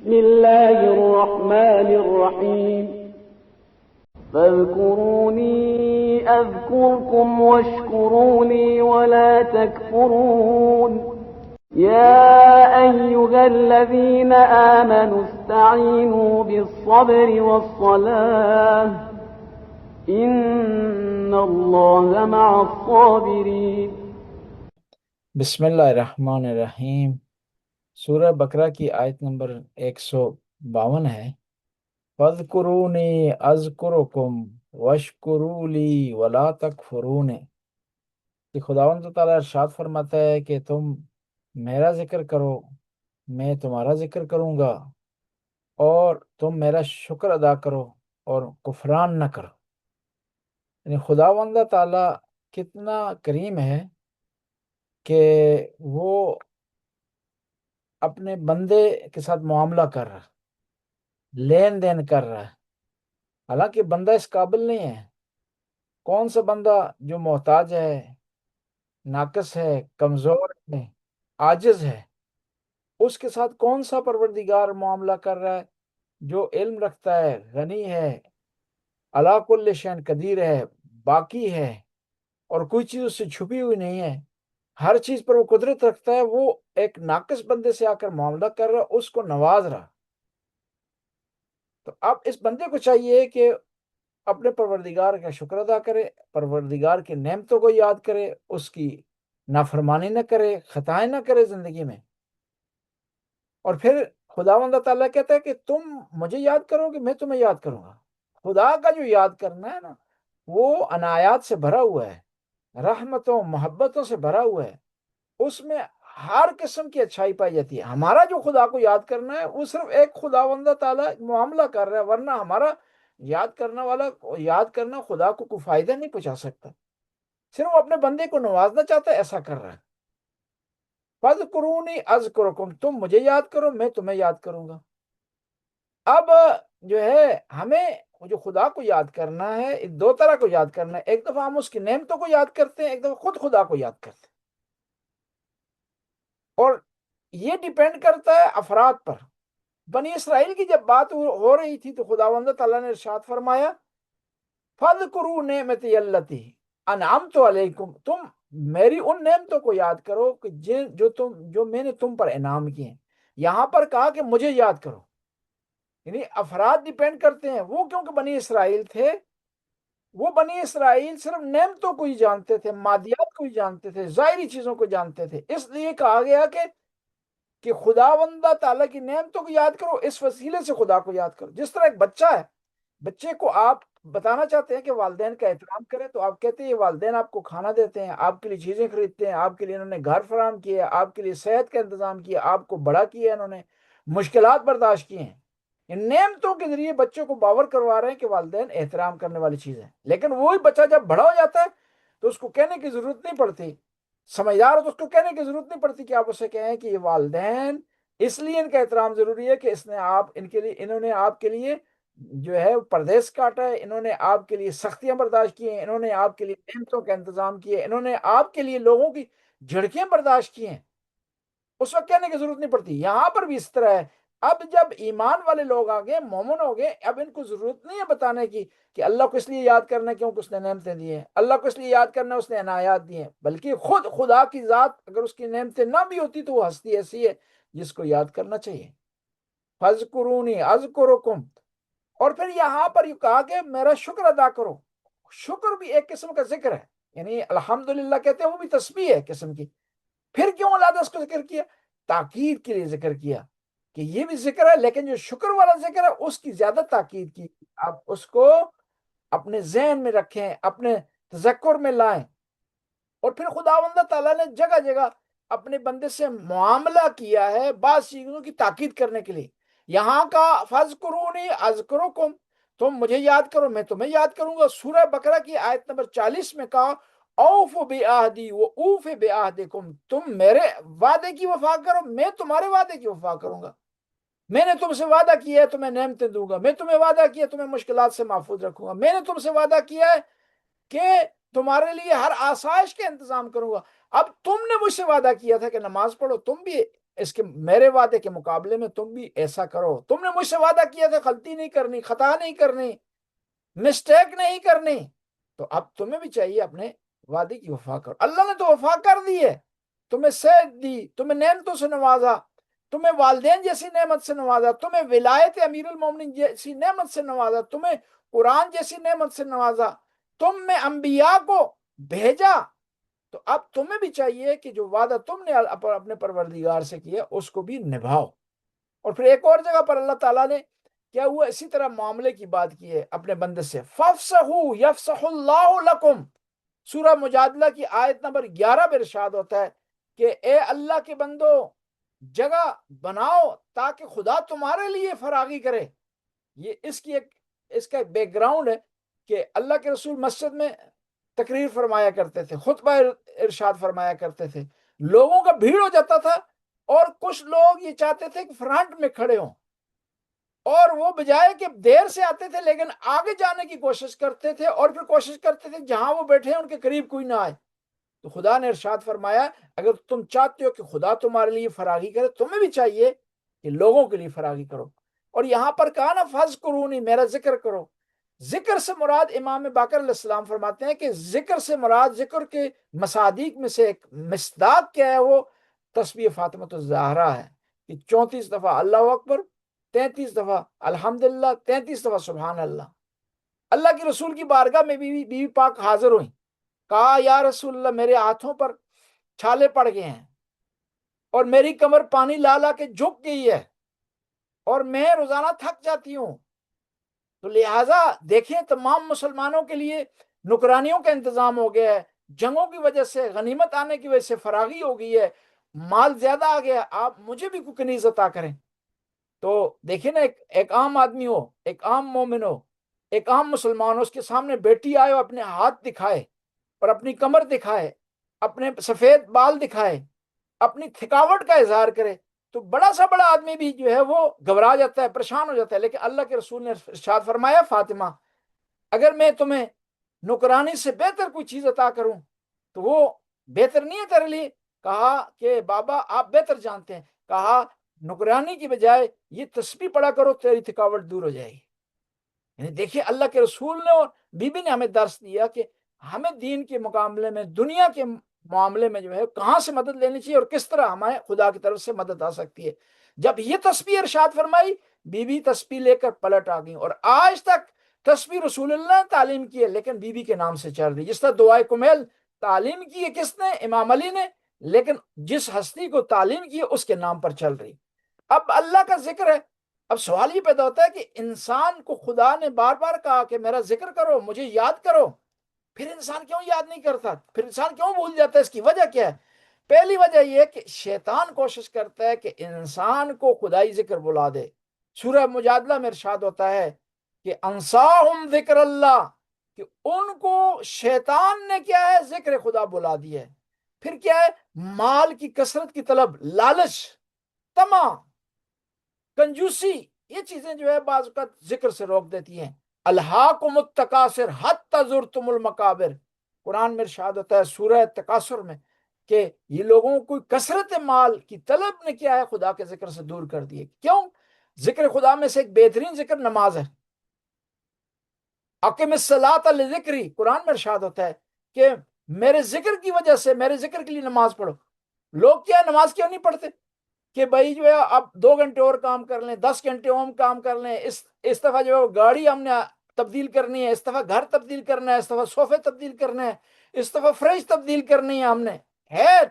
بسم الله الرحمن الرحيم فاذكروني أذكركم واشكروا لي ولا تكفرون يا أيها الذين آمنوا استعينوا بالصبر والصلاة إن الله مع الصابرين۔ بسم اللہ الرحمن الرحیم۔ سورہ بقرہ کی آیت نمبر 152 ہے۔ فَاذْكُرُونِي أَذْكُرُكُمْ وَاشْكُرُوا لِي وَلَا تَكْفُرُونِ، کہ خداوند تعالیٰ ارشاد فرماتا ہے کہ تم میرا ذکر کرو، میں تمہارا ذکر کروں گا، اور تم میرا شکر ادا کرو اور کفران نہ کرو۔ یعنی خداوند تعالیٰ کتنا کریم ہے کہ وہ اپنے بندے کے ساتھ معاملہ کر رہا ہے، لین دین کر رہا ہے، حالانکہ بندہ اس قابل نہیں ہے۔ کون سا بندہ جو محتاج ہے، ناقص ہے، کمزور ہے، عاجز ہے، اس کے ساتھ کون سا پروردگار معاملہ کر رہا ہے؟ جو علم رکھتا ہے، غنی ہے، علی کل شیء قدیر ہے، باقی ہے، اور کوئی چیز اس سے چھپی ہوئی نہیں ہے، ہر چیز پر وہ قدرت رکھتا ہے۔ وہ ایک ناقص بندے سے آ کر معاملہ کر رہا، اس کو نواز رہا۔ تو اب اس بندے کو چاہیے کہ اپنے پروردگار کا شکر ادا کرے، پروردگار کی نعمتوں کو یاد کرے، اس کی نافرمانی نہ کرے، خطائیں نہ کرے زندگی میں۔ اور پھر خداوند تعالیٰ کہتا ہے کہ تم مجھے یاد کرو کہ میں تمہیں یاد کروں گا۔ خدا کا جو یاد کرنا ہے نا، وہ عنایات سے بھرا ہوا ہے، رحمتوں محبتوں سے بھرا ہوا ہے، اس میں ہر قسم کی اچھائی پائی جاتی ہے۔ ہمارا جو خدا کو یاد کرنا ہے وہ صرف ایک خداوند تعالیٰ معاملہ کر رہا ہے، ورنہ ہمارا یاد کرنا خدا کو کوئی فائدہ نہیں پہنچا سکتا، صرف وہ اپنے بندے کو نوازنا چاہتا ہے، ایسا کر رہا ہے۔ فَاذْكُرُونِي أَذْكُرُكُمْ، تم مجھے یاد کرو میں تمہیں یاد کروں گا۔ اب جو ہے ہمیں جو خدا کو یاد کرنا ہے، دو طرح کو یاد کرنا ہے۔ ایک دفعہ ہم اس کی نعمتوں کو یاد کرتے ہیں، ایک دفعہ خود خدا کو یاد کرتے ہیں، اور یہ ڈیپینڈ کرتا ہے افراد پر۔ بنی اسرائیل کی جب بات ہو رہی تھی تو خداوند تعالیٰ نے ارشاد فرمایا فَاذْكُرُوا نِعْمَتِيَ الَّتِي أَنْعَمْتُ عَلَيْكُمْ، تم میری ان نعمتوں کو یاد کرو کہ جو میں نے تم پر انعام کیے ہیں۔ یہاں پر کہا کہ مجھے یاد کرو، یعنی افراد ڈیپینڈ کرتے ہیں۔ وہ کیونکہ بنی اسرائیل تھے، وہ بنی اسرائیل صرف نعمتوں کو ہی جانتے تھے، مادیات کو ہی جانتے تھے، ظاہری چیزوں کو جانتے تھے، اس لیے کہا گیا کہ خداوندہ تعالیٰ کی نعمتوں کو یاد کرو، اس وسیلے سے خدا کو یاد کرو۔ جس طرح ایک بچہ ہے، بچے کو آپ بتانا چاہتے ہیں کہ والدین کا احترام کریں، تو آپ کہتے ہیں یہ والدین آپ کو کھانا دیتے ہیں، آپ کے لیے چیزیں خریدتے ہیں، آپ کے لیے انہوں نے گھر فراہم کیا، آپ کے لیے صحت کا انتظام کیا، آپ کو بڑا کیا، انہوں نے مشکلات برداشت کی ہیں۔ ان نعمتوں کے ذریعے بچوں کو باور کروا رہے ہیں کہ والدین احترام کرنے والی چیز ہے۔ لیکن وہی بچہ جب بڑا ہو جاتا ہے تو اس کو کہنے کی ضرورت نہیں پڑتی، سمجھدار ہو تو اس کو کہنے کی ضرورت نہیں پڑتی کہ آپ اسے کہیں کہ یہ والدین اس لیے ان کا احترام ضروری ہے کہ انہوں نے آپ کے لیے جو ہے پردیس کاٹا ہے، انہوں نے آپ کے لیے سختیاں برداشت کی ہیں، انہوں نے آپ کے لیے نعمتوں کا انتظام کیے، انہوں نے آپ کے لیے لوگوں کی جھڑکیاں برداشت کی ہیں۔ اس وقت کہنے کی ضرورت نہیں پڑتی۔ یہاں پر بھی اس طرح ہے۔ اب جب ایمان والے لوگ آ گئے، مومن ہو گئے، اب ان کو ضرورت نہیں ہے بتانے کی کہ اللہ کو اس لیے یاد کرنا کیونکہ اس نے نعمتیں دی ہیں، اللہ کو اس لیے یاد کرنا اس نے عنایات دی ہیں، بلکہ خود خدا کی ذات اگر اس کی نعمتیں نہ بھی ہوتی تو وہ ہستی ایسی ہے جس کو یاد کرنا چاہیے۔ فَاذْكُرُونِي أَذْكُرُكُمْ، اور پھر یہاں پر یہ کہا کہ میرا شکر ادا کرو۔ شکر بھی ایک قسم کا ذکر ہے، یعنی الحمدللہ کہتے ہیں، وہ بھی تسبیح ہے قسم کی۔ پھر کیوں علیحدہ اس کو ذکر کیا؟ تاکید کے لیے ذکر کیا کہ یہ بھی ذکر ہے، لیکن جو شکر والا ذکر ہے اس کی زیادہ تاکید کی۔ آپ اس کو اپنے ذہن میں رکھیں، اپنے تذکر میں لائیں۔ اور پھر خداوند تعالیٰ نے جگہ جگہ اپنے بندے سے معاملہ کیا ہے بعض چیزوں کی تاکید کرنے کے لیے۔ یہاں کا فَاذْكُرُونِي أَذْكُرُكُمْ، تم مجھے یاد کرو میں تمہیں یاد کروں گا۔ سورہ بقرہ کی آیت نمبر 40 میں کہا اوفوا بعہدی واوف بعہدکم، تم میرے وعدے کی وفا کرو میں تمہارے وعدے کی وفا کروں گا۔ میں نے تم سے وعدہ کیا ہے تمہیں نعمتیں دوں گا، میں تمہیں وعدہ کیا ہے تمہیں مشکلات سے محفوظ رکھوں گا، میں نے تم سے وعدہ کیا ہے کہ تمہارے لیے ہر آسائش کا انتظام کروں گا۔ اب تم نے مجھ سے وعدہ کیا تھا کہ نماز پڑھو، تم بھی اس کے میرے وعدے کے مقابلے میں تم بھی ایسا کرو. تم نے مجھ سے وعدہ کیا تھا غلطی نہیں کرنی، خطا نہیں کرنی، مسٹیک نہیں کرنی، تو اب تمہیں بھی چاہیے اپنے وعدے کی وفا کرو. اللہ نے تو وفا کر دی ہے، تمہیں صحت دی، تمہیں نعمتوں سے نوازا، تمہیں والدین جیسی نعمت سے نوازا، تمہیں ولایت امیر المومنین جیسی نعمت سے نوازا، تمہیں قرآن جیسی نعمت سے نوازا، تم میں انبیاء کو بھیجا. تو اب تمہیں بھی چاہیے کہ جو وعدہ تم نے اپنے پروردگار سے کیا اس کو بھی نبھاؤ. اور پھر ایک اور جگہ پر اللہ تعالیٰ نے کیا ہوا اسی طرح معاملے کی بات کی ہے اپنے بندے سے. فَافْصَحُوا يَفْصَحُ اللَّهُ لَكُمْ. سورہ مجادلہ کی آیت نمبر 11 میں ارشاد ہوتا ہے کہ اے اللہ کے بندو جگہ بناؤ تاکہ خدا تمہارے لیے فراغی کرے. یہ اس کا ایک بیک گراؤنڈ ہے کہ اللہ کے رسول مسجد میں تقریر فرمایا کرتے تھے، خطبہ ارشاد فرمایا کرتے تھے، لوگوں کا بھیڑ ہو جاتا تھا اور کچھ لوگ یہ چاہتے تھے کہ فرنٹ میں کھڑے ہوں، اور وہ بجائے کہ دیر سے آتے تھے لیکن آگے جانے کی کوشش کرتے تھے اور پھر کوشش کرتے تھے جہاں وہ بیٹھے ہیں ان کے قریب کوئی نہ آئے. تو خدا نے ارشاد فرمایا اگر تم چاہتے ہو کہ خدا تمہارے لیے فراغی کرے تمہیں بھی چاہیے کہ لوگوں کے لیے فراغی کرو. اور یہاں پر کہا نا فَاذْكُرُونِی، میرا ذکر کرو. ذکر سے مراد امام باقر علیہ السلام فرماتے ہیں کہ ذکر سے مراد ذکر کے مصادیق میں سے ایک مصداق کیا ہے، وہ تسبیح فاطمۃ الزہرا ہے کہ 34 دفعہ اللہ اکبر، 33 دفعہ الحمدللہ، 33 دفعہ سبحان اللہ. اللہ کے رسول کی بارگاہ میں بی پاک حاضر ہوئیں، کہا یا رسول اللہ میرے ہاتھوں پر چھالے پڑ گئے ہیں اور میری کمر پانی لا لا کے جھک گئی ہے اور میں روزانہ تھک جاتی ہوں، تو لہٰذا دیکھیں تمام مسلمانوں کے لیے نکرانیوں کا انتظام ہو گیا ہے، جنگوں کی وجہ سے، غنیمت آنے کی وجہ سے فراغی ہو گئی ہے، مال زیادہ آ گیا، آپ مجھے بھی کوئی کنیز عطا کریں. تو دیکھیں نا ایک عام آدمی ہو، ایک عام مومن ہو، ایک عام مسلمان ہو، اس کے سامنے بیٹی آئے اور اپنے ہاتھ دکھائے اور اپنی کمر دکھائے، اپنے سفید بال دکھائے، اپنی تھکاوٹ کا اظہار کرے، تو بڑا سا بڑا آدمی بھی جو ہے وہ گھبرا جاتا ہے، پریشان ہو جاتا ہے. لیکن اللہ کے رسول نے ارشاد فرمایا فاطمہ اگر میں تمہیں نکرانی سے بہتر کوئی چیز عطا کروں تو وہ بہتر نہیں ہے تیرے لیے؟ کہا کہ بابا آپ بہتر جانتے ہیں. کہا نکرانی کی بجائے یہ تسبیح پڑھا کرو، تیری تھکاوٹ دور ہو جائے گی. یعنی دیکھیے اللہ کے رسول نے اور بی بی نے ہمیں درس دیا کہ ہمیں دین کے مقابلے میں، دنیا کے معاملے میں جو ہے کہاں سے مدد لینی چاہیے اور کس طرح ہمیں خدا کی طرف سے مدد آ سکتی ہے. جب یہ تسبیح ارشاد فرمائی بی بی تسبیح لے کر پلٹ آ گئی، اور آج تک تسبیح رسول اللہ نے تعلیم کی ہے لیکن بی بی کے نام سے چل رہی. جس طرح دعائے کمیل تعلیم کی ہے کس نے؟ امام علی نے، لیکن جس ہستی کو تعلیم کی ہے اس کے نام پر چل رہی. اب اللہ کا ذکر ہے. اب سوال یہ پیدا ہوتا ہے کہ انسان کو خدا نے بار بار کہا کہ میرا ذکر کرو، مجھے یاد کرو، پھر انسان کیوں یاد نہیں کرتا؟ پھر انسان کیوں بھول جاتا ہے؟ اس کی وجہ کیا ہے؟ پہلی وجہ یہ ہے کہ شیطان کوشش کرتا ہے کہ انسان کو خدائی ذکر بلا دے. سورہ مجادلہ میں ارشاد ہوتا ہے کہ انساہم ذکر اللہ، کہ ان کو شیطان نے کیا ہے؟ ذکر خدا بلا دیا ہے. پھر کیا ہے؟ مال کی کثرت کی طلب، لالچ، طمع، کنجوسی، یہ چیزیں جو ہے بعض اوقات ذکر سے روک دیتی ہیں. الہاکم التکاثر حتی زرتم المقابر، قرآن میں ارشاد ہوتا ہے سورہ تکاثر میں کہ یہ لوگوں کو کثرت مال کی طلب نے کیا ہے؟ خدا کے ذکر سے دور کر دیے. کیوں؟ ذکر خدا میں سے ایک بہترین ذکر نماز ہے. اقم الصلاۃ لذکری، قرآن میں ارشاد ہوتا ہے کہ میرے ذکر کی وجہ سے، میرے ذکر کے لیے نماز پڑھو. لوگ کیا نماز کیوں نہیں پڑھتے؟ کہ بھائی جو ہے اب 2 گھنٹے اور کام کر لیں، 10 گھنٹے اور کام کر لیں، اس دفعہ جو ہے گاڑی ہم نے تبدیل کرنی ہے، اس دفعہ گھر تبدیل کرنا ہے، اس دفعہ صوفے تبدیل کرنا ہے، اس دفعہ فریج تبدیل کرنی ہے. ہم نے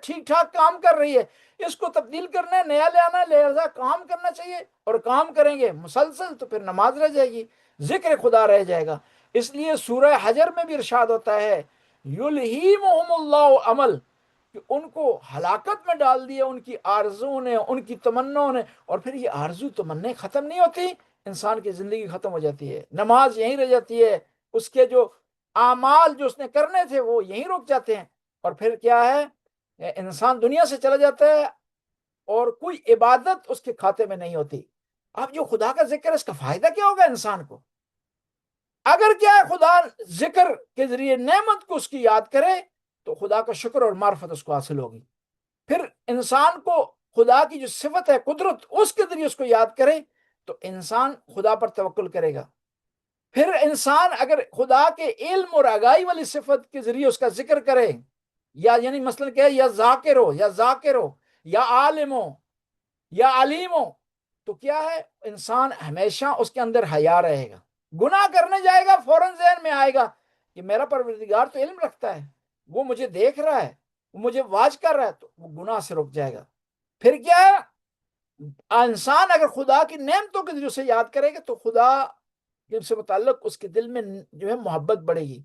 ٹھیک ٹھاک کام کر رہی ہے، اس کو تبدیل کرنا ہے، نیا لے آنا ہے، لہذا کام کرنا چاہیے اور کام کریں گے مسلسل تو پھر نماز رہ جائے گی، ذکر خدا رہ جائے گا. اس لیے سورہ حجر میں بھی ارشاد ہوتا ہے یلہیمہم اللہ عمل، کہ ان کو ہلاکت میں ڈال دیا ان کی آرزو نے، ان کی تمناؤں نے. اور پھر یہ آرزو تمنا ختم نہیں ہوتی، انسان کی زندگی ختم ہو جاتی ہے، نماز یہیں رہ جاتی ہے، اس کے جو اعمال جو اس نے کرنے تھے وہ یہیں رک جاتے ہیں، اور پھر کیا ہے؟ انسان دنیا سے چلا جاتا ہے اور کوئی عبادت اس کے کھاتے میں نہیں ہوتی. اب جو خدا کا ذکر ہے اس کا فائدہ کیا ہوگا انسان کو؟ اگر کیا ہے خدا ذکر کے ذریعے نعمت کو اس کی یاد کرے تو خدا کا شکر اور معرفت اس کو حاصل ہوگی. پھر انسان کو خدا کی جو صفت ہے قدرت، اس کے ذریعے اس کو یاد کرے تو انسان خدا پر توکل کرے گا۔ پھر انسان اگر خدا کے علم اور آگاہی والی صفت کے ذریعے اس کا ذکر کرے، یا یعنی مثلا کہ یا ذاکر ہو یا ذاکر ہو یا عالم ہو یا علیم ہو، تو کیا ہے، انسان ہمیشہ اس کے اندر حیا رہے گا۔ گناہ کرنے جائے گا فوراً ذہن میں آئے گا کہ میرا پروردگار تو علم رکھتا ہے، وہ مجھے دیکھ رہا ہے، وہ مجھے واچ کر رہا ہے، تو وہ گناہ سے رک جائے گا۔ پھر کیا ہے، انسان اگر خدا کی نعمتوں کے ذریعے سے یاد کرے گا تو خدا سے متعلق اس کے دل میں جو ہے محبت بڑھے گی۔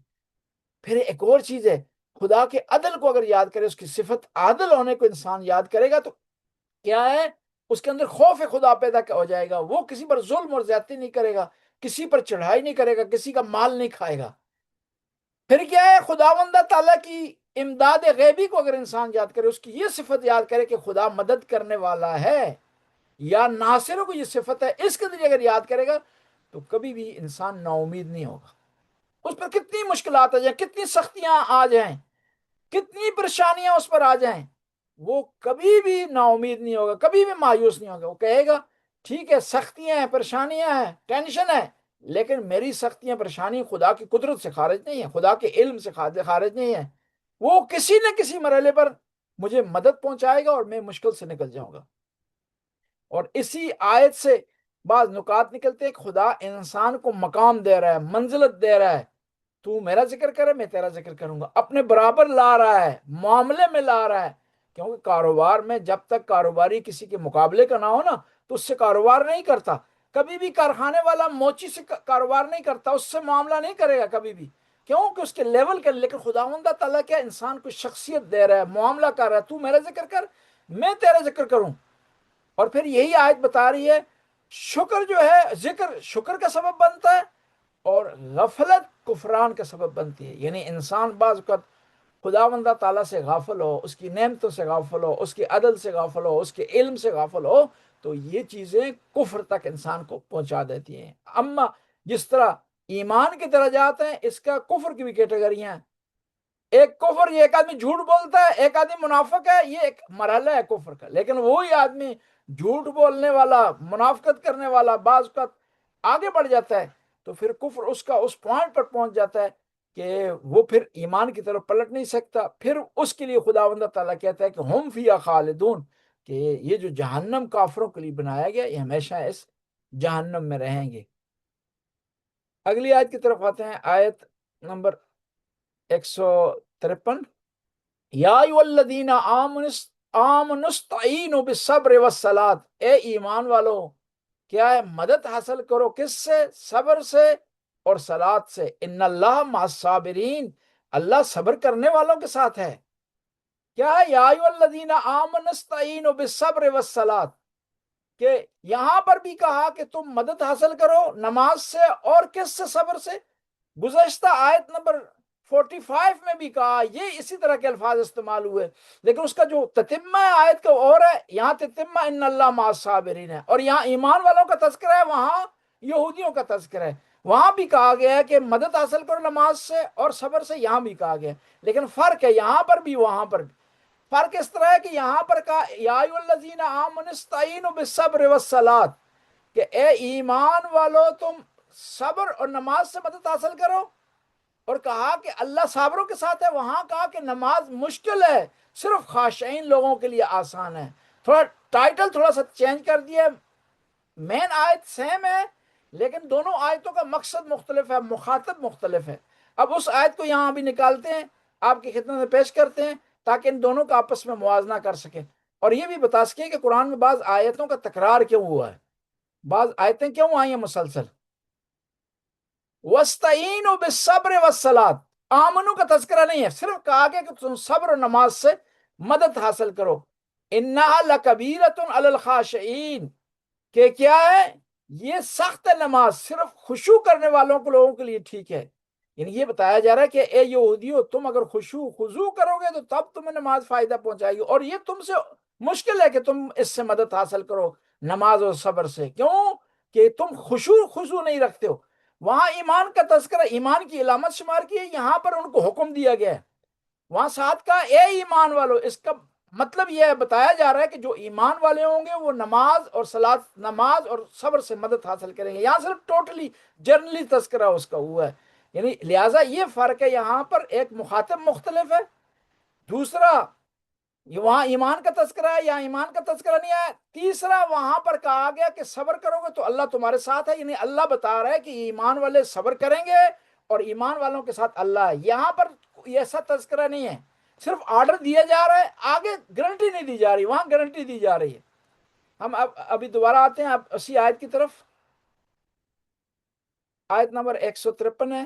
پھر ایک اور چیز ہے، خدا کے عدل کو اگر یاد کرے، اس کی صفت عادل ہونے کو انسان یاد کرے گا تو کیا ہے، اس کے اندر خوف خدا پیدا ہو جائے گا۔ وہ کسی پر ظلم اور زیادتی نہیں کرے گا، کسی پر چڑھائی نہیں کرے گا، کسی کا مال نہیں کھائے گا۔ پھر کیا ہے، خداوند تعالیٰ کی امداد غیبی کو اگر انسان یاد کرے، اس کی یہ صفت یاد کرے کہ خدا مدد کرنے والا ہے، یا ناصروں کو یہ صفت ہے، اس کے ذریعے اگر یاد کرے گا تو کبھی بھی انسان نا امید نہیں ہوگا۔ اس پر کتنی مشکلات آ جائیں، کتنی سختیاں آ جائیں، کتنی پریشانیاں اس پر آ جائیں، وہ کبھی بھی نا امید نہیں ہوگا، کبھی بھی مایوس نہیں ہوگا۔ وہ کہے گا ٹھیک ہے، سختیاں ہیں، پریشانیاں ہیں، ٹینشن ہے، لیکن میری سختیاں پریشانی خدا کی قدرت سے خارج نہیں ہے، خدا کے علم سے خارج نہیں ہے۔ وہ کسی نہ کسی مرحلے پر مجھے مدد پہنچائے گا اور میں مشکل سے نکل جاؤں گا۔ اور اسی آیت سے بعض نکات نکلتے ہیں کہ خدا انسان کو مقام دے رہا ہے، منزلت دے رہا ہے، تو میرا ذکر کرے میں تیرا ذکر کروں گا، اپنے برابر لا رہا ہے، معاملے میں لا رہا ہے۔ کیونکہ کاروبار میں جب تک کاروباری کسی کے مقابلے کا نہ ہو نا تو اس سے کاروبار نہیں کرتا۔ کبھی بھی کارخانے والا موچی سے کاروبار نہیں کرتا، اس سے معاملہ نہیں کرے گا کبھی بھی، کیونکہ اس کے لیول کے۔ لیکن خداوند تعالیٰ کیا انسان کو شخصیت دے رہا ہے، معاملہ کر رہا ہے، تو میرا ذکر کر میں تیرا ذکر کروں۔ اور پھر یہی آیت بتا رہی ہے شکر جو ہے، ذکر شکر کا سبب بنتا ہے اور غفلت کفران کا سبب بنتی ہے۔ یعنی انسان بعض اوقات خداوند تعالیٰ سے غافل ہو، اس کی نعمتوں سے غافل ہو، اس کے عدل سے غافل ہو، اس کے علم سے غافل ہو، تو یہ چیزیں کفر تک انسان کو پہنچا دیتی ہیں۔ اما جس طرح ایمان کے درجات ہیں، اس کا کفر کی بھی کیٹیگریاں ہیں۔ ایک کفر، یہ ایک آدمی جھوٹ بولتا ہے، ایک آدمی منافق ہے، یہ ایک مرحلہ ہے کفر کا۔ لیکن وہی آدمی جھوٹ بولنے والا، منافقت کرنے والا بعض اوقات آگے بڑھ جاتا ہے تو پھر کفر اس کا اس پوائنٹ پر پہنچ جاتا ہے کہ وہ پھر ایمان کی طرف پلٹ نہیں سکتا۔ پھر اس کے لیے خداوند تعالیٰ کہتا ہے کہ ہم فیہا خالدون، کہ یہ جو جہنم کافروں کے لیے بنایا گیا، یہ ہمیشہ اس جہنم میں رہیں گے۔ اگلی آیت کی طرف آتے ہیں، آیت نمبر 153، یا ایھا الذین آمنوا استعینوا بالصبر والصلاۃ، اے ایمان والو کیا ہے، مدد حاصل کرو کس سے، صبر سے اور صلاۃ سے۔ ان اللہ مع الصابرین، اللہ صبر کرنے والوں کے ساتھ ہے۔ کیا ہے، یا ایھا الذین آمنوا استعینوا بالصبر والصلاۃ، کہ یہاں پر بھی کہا کہ تم مدد حاصل کرو نماز سے اور کس سے، صبر سے۔ گزشتہ آیت نمبر 45 میں بھی کہا، یہ اسی طرح کے الفاظ استعمال ہوئے، لیکن اس کا جو تتمہ ہے آیت کا اور ہے۔ یہاں تتمہ ان اللہ مع الصابرین ہے، اور یہاں ایمان والوں کا تذکرہ ہے، وہاں یہودیوں کا تذکرہ ہے۔ وہاں بھی کہا گیا ہے کہ مدد حاصل کرو نماز سے اور صبر سے، یہاں بھی کہا گیا ہے، لیکن فرق ہے یہاں پر بھی وہاں پر بھی۔ فرق اس طرح ہے کہ یہاں پر کہا یا ایھا الذین آمنوا استعینوا بالصبر والصلاۃ، کہ اے ایمان والو تم صبر اور نماز سے مدد حاصل کرو، اور کہا کہ اللہ صابروں کے ساتھ ہے۔ وہاں کہا کہ نماز مشکل ہے، صرف خاشعین لوگوں کے لیے آسان ہے۔ تھوڑا ٹائٹل تھوڑا سا چینج کر دیا، مین آیت سیم ہے لیکن دونوں آیتوں کا مقصد مختلف ہے، مخاطب مختلف ہے۔ اب اس آیت کو یہاں بھی نکالتے ہیں، آپ کی خدمت میں پیش کرتے ہیں تاکہ ان دونوں کا آپس میں موازنہ کر سکیں، اور یہ بھی بتا سکیں کہ قرآن میں بعض آیتوں کا تکرار کیوں ہوا ہے، بعض آیتیں کیوں آئی ہیں مسلسل۔ وَاسْتَعِینُوا بِالصَّبْرِ وَالصَّلَاةِ، آمنو کا تذکرہ نہیں ہے، صرف کہا گیا کہ تم صبر اور نماز سے مدد حاصل کرو۔ اِنَّهَا لَكَبِیرَةٌ عَلَى الْخَاشِعِینَ، کہ کیا ہے، یہ سخت نماز صرف خشوع کرنے والوں کو، لوگوں کے لیے ٹھیک ہے۔ یعنی یہ بتایا جا رہا ہے کہ اے یہودیو، تم اگر خشوع خضوع کرو گے تو تب تمہیں نماز فائدہ پہنچائے گی، اور یہ تم سے مشکل ہے کہ تم اس سے مدد حاصل کرو نماز اور صبر سے، کیوں کہ تم خشوع خضوع نہیں رکھتے ہو۔ وہاں ایمان کا تذکرہ، ایمان کی علامت شمار کی ہے، یہاں پر ان کو حکم دیا گیا ہے۔ وہاں ساتھ کہا اے ایمان والو، اس کا مطلب یہ بتایا جا رہا ہے کہ جو ایمان والے ہوں گے وہ نماز اور نماز اور صبر سے مدد حاصل کریں گے. یہاں صرف ٹوٹلی جنرلی تذکرہ اس کا ہوا ہے. یعنی لہٰذا یہ فرق ہے، یہاں پر ایک مخاطب مختلف ہے، دوسرا وہاں ایمان کا تذکرہ ہے، یہاں ایمان کا تذکرہ نہیں ہے، تیسرا وہاں پر کہا گیا کہ صبر کرو گے تو اللہ تمہارے ساتھ ہے. یعنی اللہ بتا رہا ہے کہ ایمان والے صبر کریں گے اور ایمان والوں کے ساتھ اللہ ہے. یہاں پر ایسا تذکرہ نہیں ہے، صرف آرڈر دیا جا رہا ہے، آگے گارنٹی نہیں دی جا رہی، وہاں گارنٹی دی جا رہی ہے. ہم ابھی دوبارہ آتے ہیں اب اسی آیت کی طرف. آیت نمبر 153 ہے.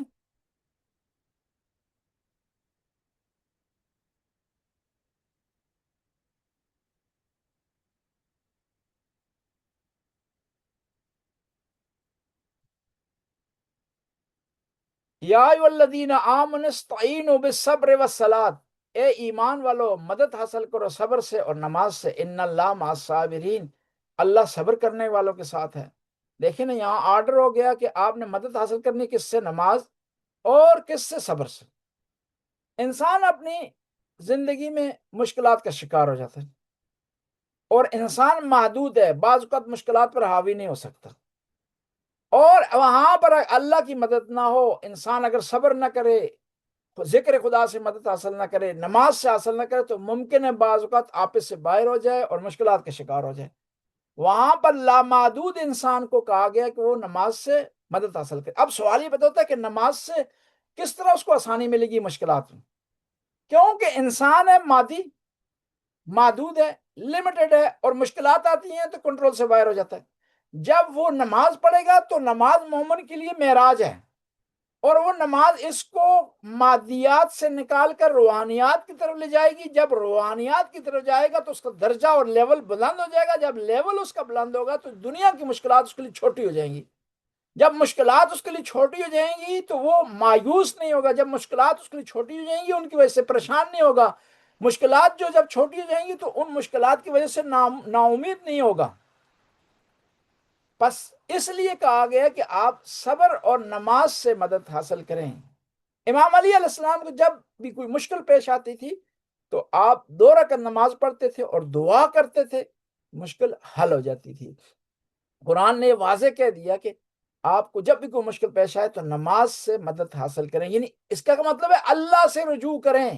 یا ایھا الذین آمنوا استعینوا بالصبر والصلاۃ، اے ایمان والو مدد حاصل کرو صبر سے اور نماز سے. ان اللہ مع الصابرین، اللہ صبر کرنے والوں کے ساتھ ہے. دیکھیں نا یہاں آرڈر ہو گیا کہ آپ نے مدد حاصل کرنی کس سے؟ نماز اور کس سے؟ صبر سے. انسان اپنی زندگی میں مشکلات کا شکار ہو جاتا ہے اور انسان محدود ہے، بعض اوقات مشکلات پر حاوی نہیں ہو سکتا، اور وہاں پر اللہ کی مدد نہ ہو، انسان اگر صبر نہ کرے، ذکر خدا سے مدد حاصل نہ کرے، نماز سے حاصل نہ کرے، تو ممکن ہے بعض اوقات آپس سے باہر ہو جائے اور مشکلات کا شکار ہو جائے. وہاں پر لامحدود انسان کو کہا گیا کہ وہ نماز سے مدد حاصل کرے. اب سوال یہ بتاتا ہے کہ نماز سے کس طرح اس کو آسانی ملے گی مشکلات میں؟ کیونکہ انسان ہے مادی، محدود ہے، لمیٹڈ ہے، اور مشکلات آتی ہیں تو کنٹرول سے باہر ہو جاتا ہے. جب وہ نماز پڑھے گا تو نماز مومن کے لیے معراج ہے، اور وہ نماز اس کو مادیات سے نکال کر روحانیات کی طرف لے جائے گی. جب روحانیات کی طرف جائے گا تو اس کا درجہ اور لیول بلند ہو جائے گا. جب لیول اس کا بلند ہوگا تو دنیا کی مشکلات اس کے لیے چھوٹی ہو جائیں گی. جب مشکلات اس کے لیے چھوٹی ہو جائیں گی تو وہ مایوس نہیں ہوگا. جب مشکلات اس کے لیے چھوٹی ہو جائیں گی ان کی وجہ سے پریشان نہیں ہوگا. مشکلات جو جب چھوٹی ہو جائیں گی تو ان مشکلات کی وجہ سے نا امید نہیں ہوگا. بس اس لیے کہا گیا کہ آپ صبر اور نماز سے مدد حاصل کریں. امام علی علیہ السلام کو جب بھی کوئی مشکل پیش آتی تھی تو آپ 2 رکعت نماز پڑھتے تھے اور دعا کرتے تھے، مشکل حل ہو جاتی تھی. قرآن نے واضح کہہ دیا کہ آپ کو جب بھی کوئی مشکل پیش آئے تو نماز سے مدد حاصل کریں. یعنی اس کا مطلب ہے اللہ سے رجوع کریں،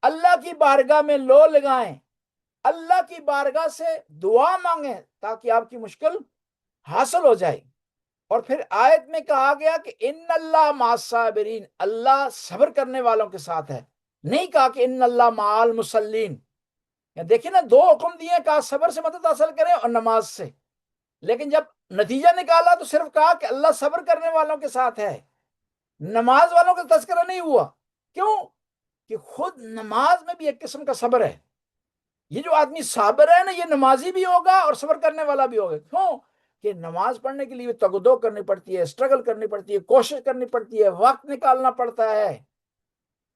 اللہ کی بارگاہ میں لو لگائیں، اللہ کی بارگاہ سے دعا مانگیں تاکہ آپ کی مشکل حاصل ہو جائے. اور پھر آیت میں کہا گیا کہ ان اللہ مع الصابرین، اللہ صبر کرنے والوں کے ساتھ ہے. نہیں کہا کہ ان اللہ مع المصلین. دیکھیں نا 2 حکم دیے، کہا صبر سے مدد حاصل کریں اور نماز سے. لیکن جب نتیجہ نکالا تو صرف کہا کہ اللہ صبر کرنے والوں کے ساتھ ہے، نماز والوں کا تذکرہ نہیں ہوا. کیوں؟ کہ خود نماز میں بھی ایک قسم کا صبر ہے. یہ جو آدمی صابر ہے نا، یہ نمازی بھی ہوگا اور صبر کرنے والا بھی ہوگا. کیوں؟ کہ نماز پڑھنے کے لیے تگ و دو کرنی پڑتی ہے، اسٹرگل کرنی پڑتی ہے، کوشش کرنی پڑتی ہے، وقت نکالنا پڑتا ہے،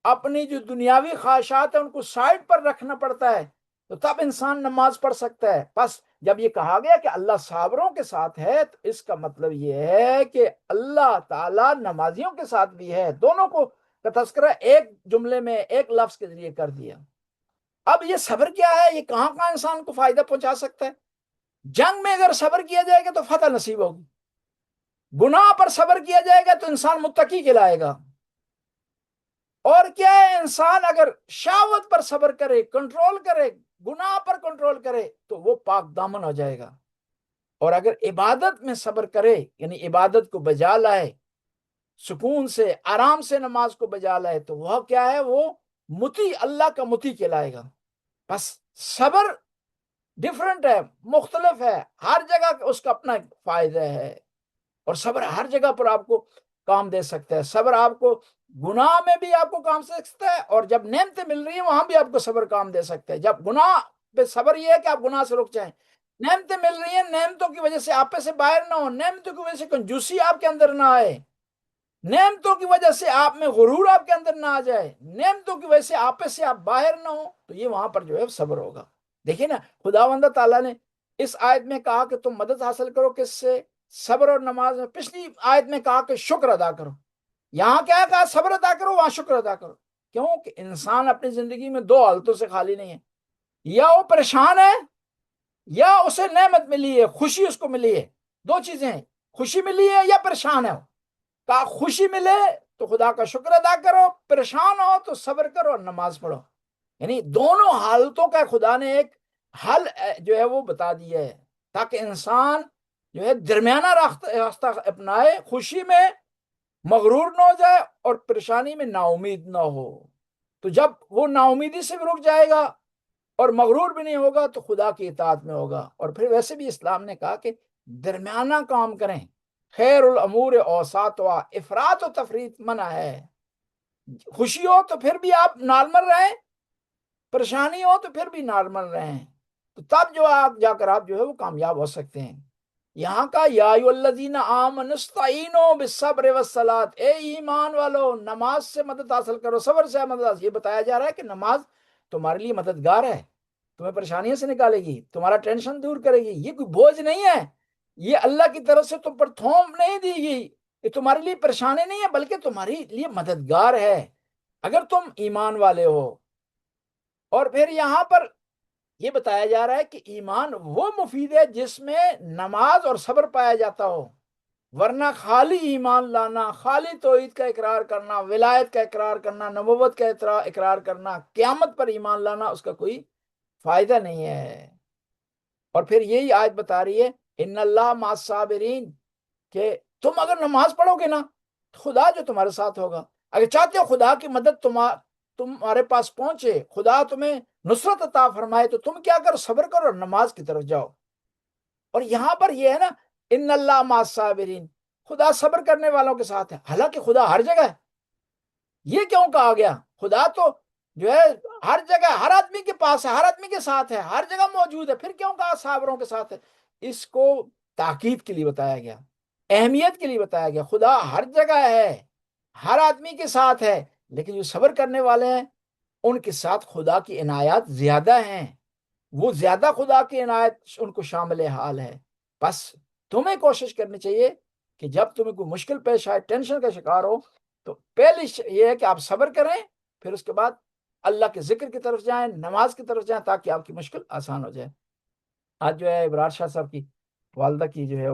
اپنی جو دنیاوی خواہشات ہیں ان کو سائڈ پر رکھنا پڑتا ہے، تو تب انسان نماز پڑھ سکتا ہے. بس جب یہ کہا گیا کہ اللہ صابروں کے ساتھ ہے تو اس کا مطلب یہ ہے کہ اللہ تعالیٰ نمازیوں کے ساتھ بھی ہے. دونوں کو کا تذکرہ ایک جملے میں ایک لفظ کے ذریعے کر دیا. اب یہ صبر کیا ہے؟ یہ کہاں کہاں انسان کو فائدہ پہنچا سکتا ہے؟ جنگ میں اگر صبر کیا جائے گا تو فتح نصیب ہوگی. گناہ پر صبر کیا جائے گا تو انسان متقی کہلائے گا. اور کیا ہے، انسان اگر شہوت پر صبر کرے، کنٹرول کرے، گناہ پر کنٹرول کرے تو وہ پاک دامن ہو جائے گا. اور اگر عبادت میں صبر کرے، یعنی عبادت کو بجا لائے، سکون سے آرام سے نماز کو بجا لائے، تو وہ کیا ہے؟ وہ مطیع، اللہ کا مطیع کہلائے گا. بس صبر ڈیفرنٹ ہے، مختلف ہے، ہر جگہ اس کا اپنا فائدہ ہے. اور صبر ہر جگہ پر آپ کو کام دے سکتا ہے. صبر آپ کو گناہ میں بھی آپ کو کام دے سکتا ہے، اور جب نعمتیں مل رہی ہیں وہاں بھی آپ کو صبر کام دے سکتا ہے. جب گناہ پہ صبر یہ ہے کہ آپ گناہ سے رک جائیں، نعمتیں مل رہی ہیں، نعمتوں کی وجہ سے آپے سے باہر نہ ہو، نعمتوں کی وجہ سے کنجوسی آپ کے اندر نہ آئے، نعمتوں کی وجہ سے آپ میں غرور آپ کے اندر نہ آ جائے، نعمتوں کی وجہ سے آپے سے آپ باہر نہ ہو، تو یہ وہاں پر جو ہے صبر ہوگا. دیکھیں نا خداوند تعالیٰ نے اس آیت میں کہا کہ تم مدد حاصل کرو کس سے؟ صبر اور نماز میں. پچھلی آیت میں کہا کہ شکر ادا کرو. یہاں کیا کہا؟ صبر ادا کرو، وہاں شکر ادا کرو. کیوں کہ انسان اپنی زندگی میں 2 حالتوں سے خالی نہیں ہے. یا وہ پریشان ہے یا اسے نعمت ملی ہے، خوشی اس کو ملی ہے، دو چیزیں ہیں، خوشی ملی ہے یا پریشان ہے۔ کہا خوشی ملے تو خدا کا شکر ادا کرو، پریشان ہو تو صبر کرو اور نماز پڑھو۔ یعنی دونوں حالتوں کا خدا نے ایک حل جو ہے وہ بتا دیا ہے، تاکہ انسان جو ہے درمیانہ راستہ اپنائے، خوشی میں مغرور نہ ہو جائے اور پریشانی میں نا امید نہ ہو۔ تو جب وہ نا امیدی سے بھی رک جائے گا اور مغرور بھی نہیں ہوگا تو خدا کی اطاعت میں ہوگا۔ اور پھر ویسے بھی اسلام نے کہا کہ درمیانہ کام کریں، خیر الامور اوساطها، افراط و تفریط منع ہے۔ خوشی ہو تو پھر بھی آپ نارمل رہیں، پریشانی ہو تو پھر بھی نارمل رہیں، تو تب جو آپ جا کر آپ جو ہے وہ کامیاب ہو سکتے ہیں۔ یہاں کا یا ایھا الذین آمنوا استعینوا بالصبر والصلاۃ، اے ایمان والو نماز سے مدد حاصل کرو، صبر سے مدد حاصل۔ یہ بتایا جا رہا ہے کہ نماز تمہارے لیے مددگار ہے، تمہیں پریشانیوں سے نکالے گی، تمہارا ٹینشن دور کرے گی، یہ کوئی بوجھ نہیں ہے، یہ اللہ کی طرف سے تم پر تھوم نہیں دی گئی، یہ تمہارے لیے پریشانی نہیں ہے بلکہ تمہارے لیے مددگار ہے اگر تم ایمان والے ہو۔ اور پھر یہاں پر یہ بتایا جا رہا ہے کہ ایمان وہ مفید ہے جس میں نماز اور صبر پایا جاتا ہو، ورنہ خالی ایمان لانا، خالی توحید کا اقرار کرنا، ولایت کا اقرار کرنا، نبوت کا اقرار کرنا، قیامت پر ایمان لانا، اس کا کوئی فائدہ نہیں ہے۔ اور پھر یہی آیت بتا رہی ہے ان اللہ مع الصابرین، کہ تم اگر نماز پڑھو گے نا خدا جو تمہارے ساتھ ہوگا۔ اگر چاہتے ہو خدا کی مدد تمہارے پاس پہنچے، خدا تمہیں نصرت عطا فرمائے، تو تم کیا کرو، صبر کرو اور نماز کی طرف جاؤ۔ اور یہاں پر یہ ہے نا ان اللہ مع الصابرین، خدا صبر کرنے والوں کے ساتھ ہے، حالانکہ خدا ہر جگہ ہے۔ یہ کیوں کہا گیا؟ خدا تو جو ہے ہر جگہ، ہر آدمی کے پاس ہے، ہر آدمی کے ساتھ ہے، ہر جگہ موجود ہے، پھر کیوں کہا صابروں کے ساتھ ہے؟ اس کو تاکید کے لیے بتایا گیا، اہمیت کے لیے بتایا گیا۔ خدا ہر جگہ ہے، ہر آدمی کے ساتھ ہے، لیکن جو صبر کرنے والے ہیں ان کے ساتھ خدا کی عنایات زیادہ ہیں، وہ زیادہ خدا کی عنایت ان کو شامل حال ہے۔ بس تمہیں کوشش کرنی چاہیے کہ جب تمہیں کوئی مشکل پیش آئے، ٹینشن کا شکار ہو، تو پہلی یہ ہے کہ آپ صبر کریں، پھر اس کے بعد اللہ کے ذکر کی طرف جائیں، نماز کی طرف جائیں، تاکہ آپ کی مشکل آسان ہو جائے۔ آج جو ہے ابرار شاہ صاحب کی والدہ کی جو ہے